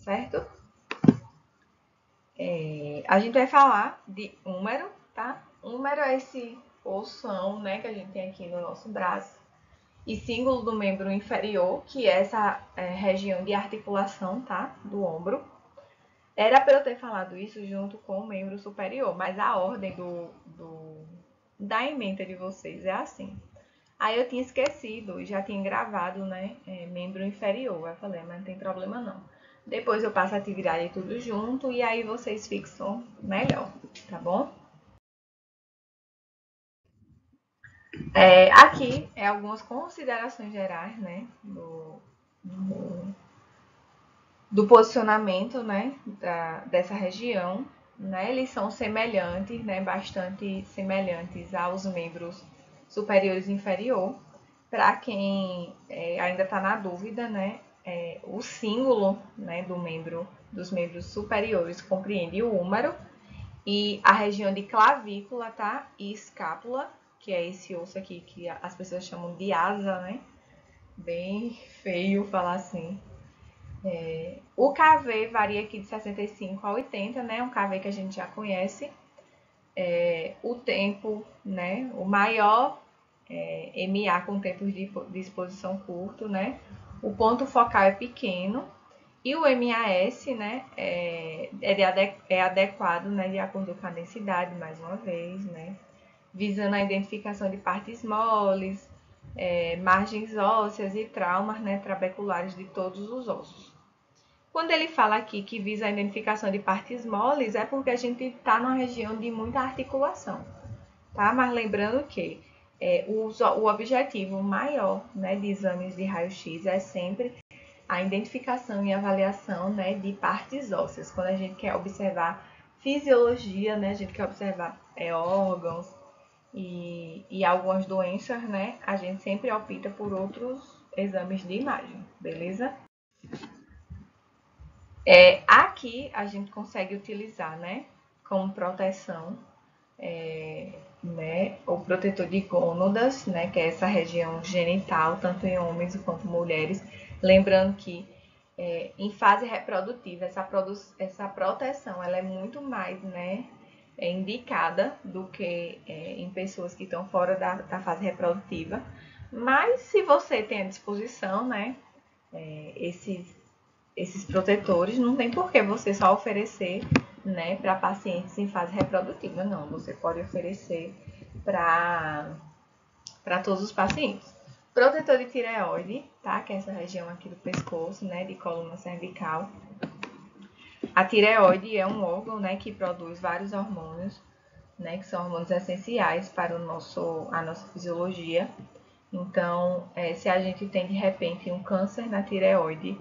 certo? A gente vai falar de húmero, tá? Húmero é esse ossão, né, que a gente tem aqui no nosso braço. E símbolo do membro inferior, que é essa região de articulação, tá? Do ombro. Era para eu ter falado isso junto com o membro superior, mas a ordem da ementa de vocês é assim. Aí eu tinha esquecido, já tinha gravado, né? Membro inferior. Eu falei, mas não tem problema não. Depois eu passo a atividade tudo junto e aí vocês fixam melhor, tá bom? Aqui é algumas considerações gerais, né? Do posicionamento, né? Dessa região. Né? Eles são semelhantes, né? Bastante semelhantes aos membros superiores e inferior. Para quem ainda está na dúvida, né? O símbolo, né, dos membros superiores compreende o húmero e a região de clavícula, tá? E escápula, que é esse osso aqui que as pessoas chamam de asa, né? Bem feio falar assim. O KV varia aqui de 65 a 80, né? Um KV que a gente já conhece. O tempo, né? O maior MA com tempos de exposição curto, né? O ponto focal é pequeno e o MAS, né? É adequado, né? De acordo com a densidade, mais uma vez, né? Visando a identificação de partes moles, margens ósseas e traumas, né? Trabeculares de todos os ossos. Quando ele fala aqui que visa a identificação de partes moles, é porque a gente está numa região de muita articulação, tá? Mas lembrando que o objetivo maior, né, de exames de raio-x é sempre a identificação e avaliação, né, de partes ósseas. Quando a gente quer observar fisiologia, né, a gente quer observar órgãos e algumas doenças, né, a gente sempre opta por outros exames de imagem, beleza? Aqui a gente consegue utilizar, né, como proteção, né, o protetor de gônadas, né, que é essa região genital, tanto em homens quanto mulheres. Lembrando que em fase reprodutiva, essa proteção ela é muito mais, né, indicada do que em pessoas que estão fora da fase reprodutiva. Mas se você tem à disposição, né, esses protetores, não tem por que você só oferecer, né, para pacientes em fase reprodutiva. Não, você pode oferecer para todos os pacientes. Protetor de tireoide, tá? Que é essa região aqui do pescoço, né, de coluna cervical. A tireoide é um órgão, né, que produz vários hormônios, né, que são hormônios essenciais para a nossa fisiologia. Então, se a gente tem de repente um câncer na tireoide,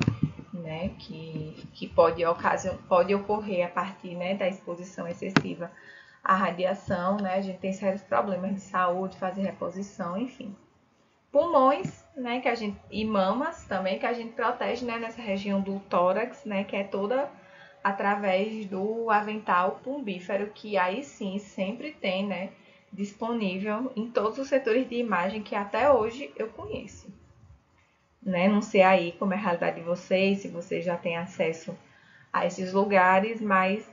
né, que pode ocorrer a partir, né, da exposição excessiva à radiação, né, a gente tem sérios problemas de saúde, fazer reposição, enfim. Pulmões, né, e mamas também, que a gente protege, né, nessa região do tórax, né, que é toda através do avental pumbífero, que aí sim sempre tem, né, disponível em todos os setores de imagem que até hoje eu conheço. Né? Não sei aí como é a realidade de vocês, se vocês já têm acesso a esses lugares, mas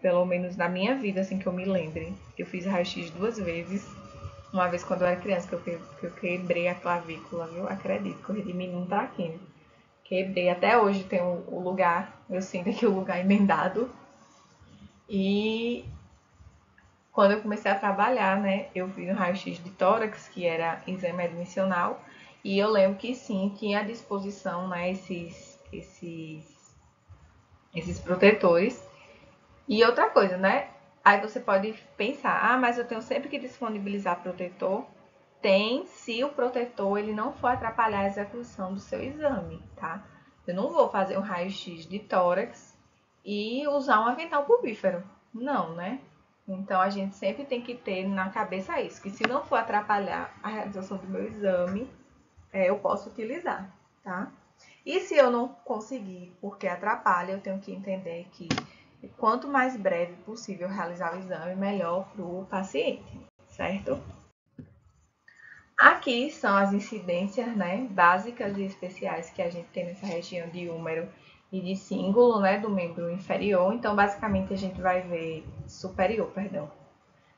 pelo menos na minha vida, assim que eu me lembre, eu fiz raio-x 2 vezes. Uma vez quando eu era criança, que eu quebrei a clavícula, viu? Acredito, corri de menino pra quem. Quebrei, até hoje tem o lugar, eu sinto aqui o lugar emendado. E quando eu comecei a trabalhar, né, eu fiz um raio-x de tórax, que era exame admissional, e eu lembro que sim, tinha à disposição, né, esses protetores. E outra coisa, né, aí você pode pensar, mas eu tenho sempre que disponibilizar protetor. Tem, se o protetor ele não for atrapalhar a execução do seu exame, tá? Eu não vou fazer um raio-x de tórax e usar um avental pulvífero. Não, né? Então, a gente sempre tem que ter na cabeça isso, que se não for atrapalhar a realização do meu exame, eu posso utilizar, tá? E se eu não conseguir, porque atrapalha, eu tenho que entender que quanto mais breve possível realizar o exame, melhor para o paciente, certo? Aqui são as incidências, né, básicas e especiais que a gente tem nessa região de húmero e de cíngulo, né, do membro inferior. Então, basicamente, a gente vai ver superior, perdão.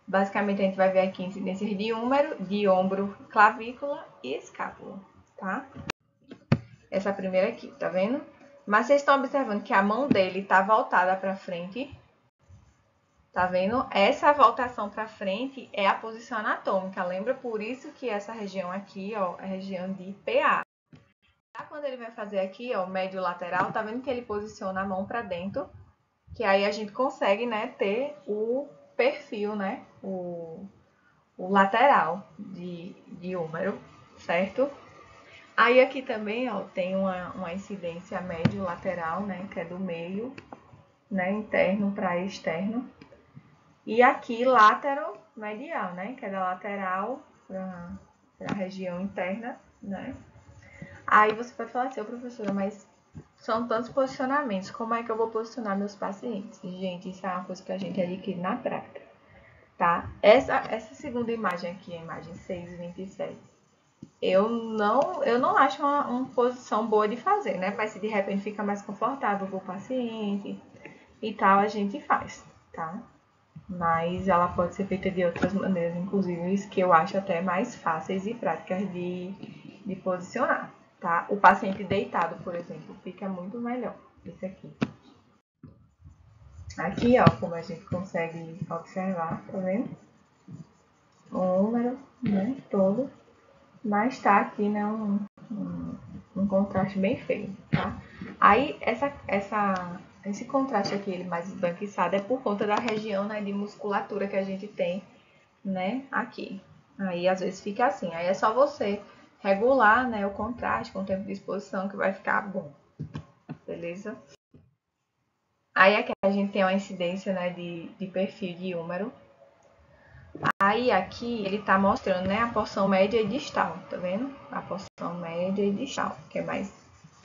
Basicamente, a gente vai ver aqui incidências de ombro, clavícula e escápula, tá? Essa primeira aqui, tá vendo? Mas vocês estão observando que a mão dele tá voltada para frente. Tá vendo? Essa voltação para frente é a posição anatômica. Lembra? Por isso que essa região aqui, ó, é a região de PA. Quando ele vai fazer aqui, ó, médio lateral, tá vendo que ele posiciona a mão para dentro? Que aí a gente consegue, né, ter o perfil, né, o lateral de húmero, certo? Aí aqui também, ó, tem uma incidência médio lateral, né, que é do meio, né, interno para externo. E aqui látero medial, né, que é da lateral para a região interna, né? Aí você pode falar assim, professora, mas são tantos posicionamentos, como é que eu vou posicionar meus pacientes? Gente, isso é uma coisa que a gente adquire na prática, tá? Essa segunda imagem aqui, a imagem 6,27, eu não acho uma posição boa de fazer, né? Mas se de repente fica mais confortável para o paciente e tal, a gente faz, tá? Mas ela pode ser feita de outras maneiras, inclusive isso que eu acho até mais fáceis e práticas de posicionar, tá? O paciente deitado, por exemplo, fica muito melhor. Esse aqui. Aqui, ó, como a gente consegue observar, tá vendo? O número, né, todo. Mas tá aqui, né, um contraste bem feio, tá? Aí, esse contraste aqui, ele mais esbranquiçado, é por conta da região, né, de musculatura que a gente tem, né, aqui. Aí, às vezes, fica assim. Aí, é só você regular, né, o contraste com o tempo de exposição que vai ficar bom. Beleza? Aí, aqui a gente tem uma incidência, né, de perfil de húmero. Aí, aqui, ele tá mostrando, né, a porção média e distal, tá vendo? A porção média e distal, que é mais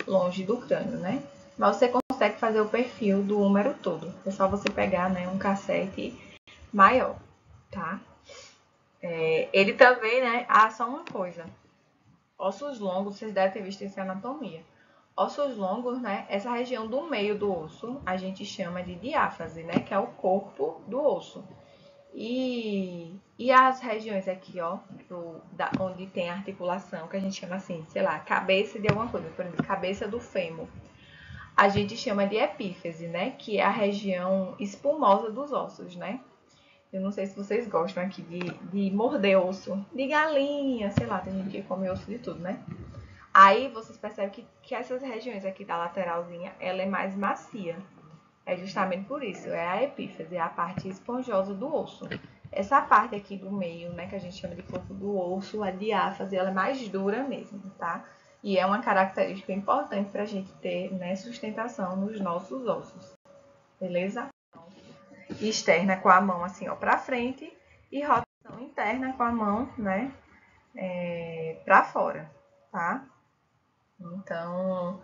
longe do crânio, né? Mas você consegue fazer o perfil do húmero todo. É só você pegar, né, um cassete maior, tá? Ele também, né? Só uma coisa. Ossos longos, vocês devem ter visto essa anatomia. Ossos longos, né? Essa região do meio do osso, a gente chama de diáfase, né? Que é o corpo do osso. E as regiões aqui, ó, onde tem a articulação, que a gente chama assim, sei lá, cabeça de alguma coisa, por exemplo, cabeça do fêmur. A gente chama de epífise, né? Que é a região espumosa dos ossos, né? Eu não sei se vocês gostam aqui de morder osso de galinha, sei lá, tem gente que come osso de tudo, né? Aí vocês percebem que essas regiões aqui da lateralzinha, ela é mais macia. É justamente por isso, é a epífise, é a parte esponjosa do osso. Essa parte aqui do meio, né, que a gente chama de corpo do osso, a diáfase, ela é mais dura mesmo, tá? E é uma característica importante para a gente ter, né, sustentação nos nossos ossos, beleza? Externa com a mão assim, ó, para frente e rotação interna com a mão, né, para fora, tá? Então,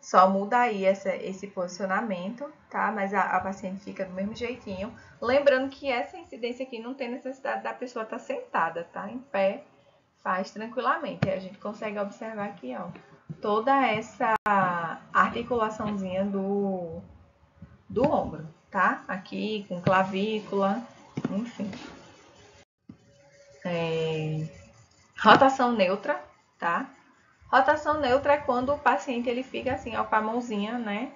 só muda aí esse posicionamento, tá? Mas a paciente fica do mesmo jeitinho. Lembrando que essa incidência aqui não tem necessidade da pessoa estar sentada, tá? Em pé, faz tranquilamente. Aí a gente consegue observar aqui, ó, toda essa articulaçãozinha do ombro, tá? Aqui com clavícula, enfim. Rotação neutra, tá? Rotação neutra é quando o paciente ele fica assim, ó, com a mãozinha, né?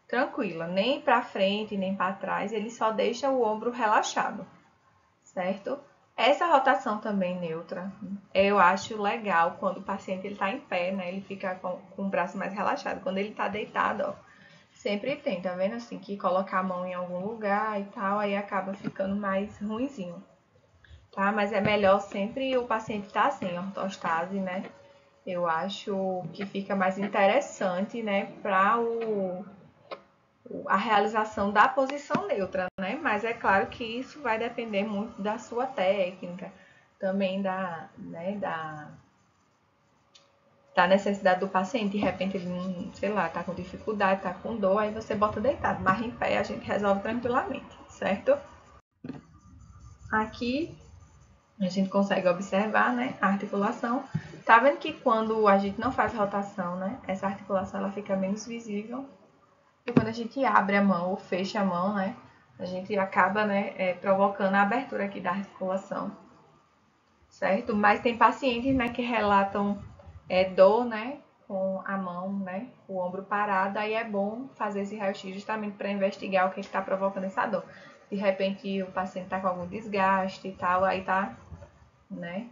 Tranquila, nem para frente, nem para trás, ele só deixa o ombro relaxado, certo? Essa rotação também neutra, eu acho legal quando o paciente ele tá em pé, né? Ele fica com o braço mais relaxado. Quando ele tá deitado, ó, sempre tem, tá vendo assim, que colocar a mão em algum lugar e tal, aí acaba ficando mais ruinzinho, tá? Mas é melhor sempre o paciente estar assim, ortostase, né? Eu acho que fica mais interessante, né, para a realização da posição neutra, né? Mas é claro que isso vai depender muito da sua técnica, também né, da necessidade do paciente. De repente ele não, sei lá, tá com dificuldade, tá com dor, aí você bota deitado, mas em pé a gente resolve tranquilamente, certo? Aqui a gente consegue observar, né, a articulação. Tá vendo que quando a gente não faz rotação, né, essa articulação ela fica menos visível, porque quando a gente abre a mão ou fecha a mão, né, a gente acaba, né, provocando a abertura aqui da articulação, certo? Mas tem pacientes, né, que relatam dor, né, com a mão, né, o ombro parado, aí é bom fazer esse raio-x justamente para investigar o que está provocando essa dor. De repente o paciente está com algum desgaste e tal, aí tá, né,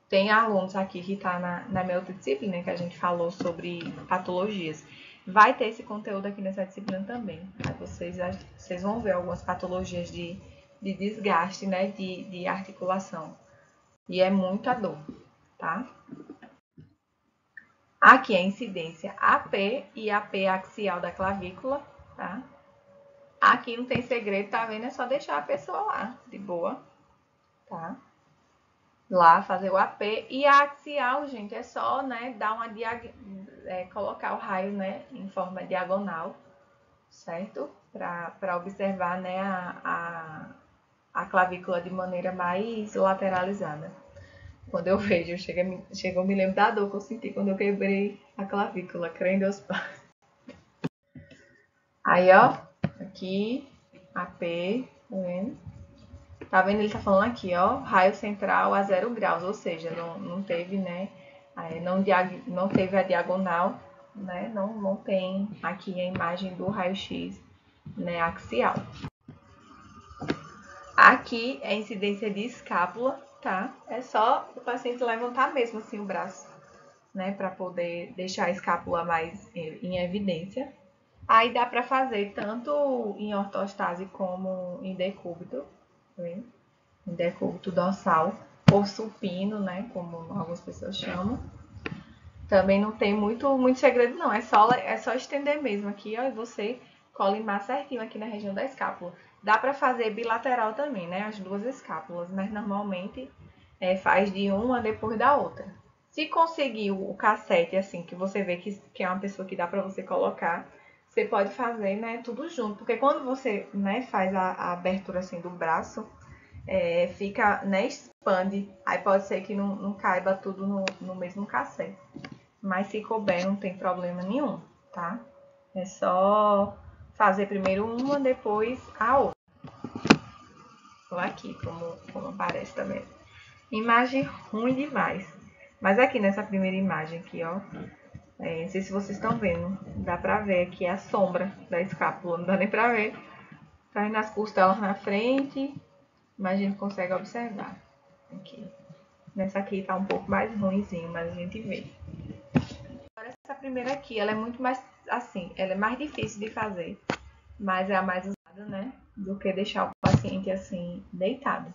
tem alunos aqui que tá na minha outra disciplina, que a gente falou sobre patologias. Vai ter esse conteúdo aqui nessa disciplina também. Aí vocês vão ver algumas patologias de desgaste, né, de articulação. E é muita dor, tá? Aqui é a incidência AP e AP axial da clavícula, tá? Aqui não tem segredo, tá vendo? É só deixar a pessoa lá, de boa, tá? Lá fazer o AP. E a axial, gente, é só, né, dar uma colocar o raio, né, em forma diagonal, certo? Para observar, né, a clavícula de maneira mais lateralizada. Quando eu vejo, chega, eu me lembro da dor que eu senti quando eu quebrei a clavícula, crê em Deus Pai. Aí, ó, aqui, AP, tá vendo? Tá vendo? Ele tá falando aqui, ó, raio central a 0 graus, ou seja, não teve, né, não teve a diagonal, né, não tem aqui a imagem do raio-x, né, axial. Aqui é a incidência de escápula, tá? É só o paciente levantar mesmo assim o braço, né, para poder deixar a escápula mais em evidência. Aí dá para fazer tanto em ortostase como em decúbito, tá vendo? Em decúbito dorsal, ou supino, né, como algumas pessoas chamam. Também não tem muito segredo não, é só estender mesmo aqui, ó, e você colimar certinho aqui na região da escápula. Dá para fazer bilateral também, né, as duas escápulas, mas normalmente faz de uma depois da outra. Se conseguir o cassete, assim, que você vê que é uma pessoa que dá para você colocar, você pode fazer, né, tudo junto. Porque quando você, né, faz a abertura, assim, do braço, fica, né, expande. Aí pode ser que não caiba tudo no mesmo cassete. Mas se couber, não tem problema nenhum, tá? É só fazer primeiro uma, depois a outra. Vou aqui, como aparece também. Imagem ruim demais. Mas aqui nessa primeira imagem aqui, ó. Não sei se vocês estão vendo. Dá pra ver aqui a sombra da escápula. Não dá nem pra ver. Tá indo as costelas na frente. Mas a gente consegue observar. Aqui. Nessa aqui tá um pouco mais ruimzinho, mas a gente vê. Agora essa primeira aqui, ela é muito mais, assim, ela é mais difícil de fazer. Mas é a mais usada, né? Do que deixar o paciente assim, deitado.